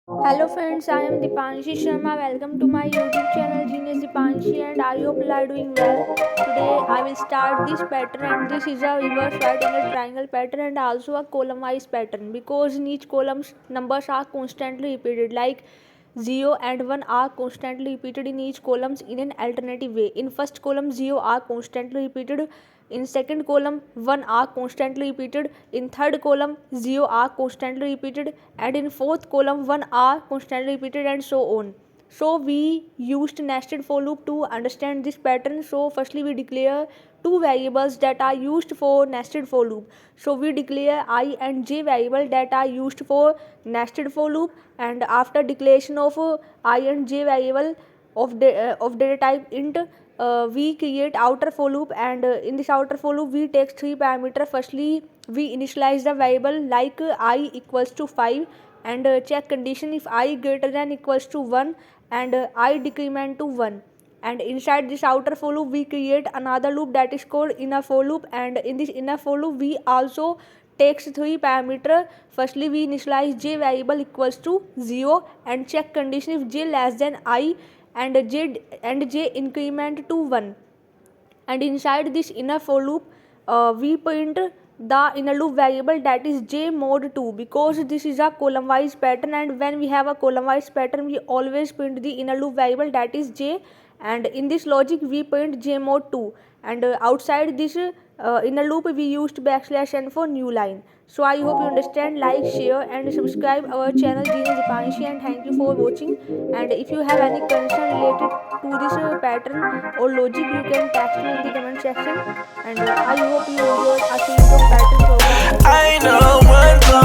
Hello friends, I am Deepanshi Sharma. Welcome to my YouTube channel Genius Deepanshi and I hope you are doing well. Today I will start this pattern and this is a reverse right angle triangle pattern and also a column wise pattern because in each columns numbers are constantly repeated like 0 and 1 are constantly repeated in each columns in an alternative way. In first column 0 are constantly repeated, in second column 1 are constantly repeated, in third column 0 are constantly repeated, and in fourth column 1 are constantly repeated, and so on. So we used nested for loop to understand this pattern. So firstly we declare two variables that are used for nested for loop. So we declare I and j variable that are used for nested for loop, and after declaration of I and j variable of data type int, we create outer for loop, and in this outer for loop we take three parameters. Firstly we initialize the variable like I equals to 5 and check condition if I greater than equals to 1 and I decrement to 1, and inside this outer for loop we create another loop that is called inner for loop, and in this inner for loop we also takes three parameter. Firstly we initialize j variable equals to 0 and check condition if j less than I and j increment to 1, and inside this inner for loop we print the inner loop variable that is j mod 2 because this is a column wise pattern, and when we have a column wise pattern we always print the inner loop variable that is j, and in this logic we print j mod 2, and outside this inner loop we used backslash n for new line. So I hope you understand. Like, share and subscribe our channel Genius Dipanshi, and thank you for watching. And if you have any concern related to this pattern or logic you can text me in the comment section, and I hope you enjoyed a series of pattern programming. I know one.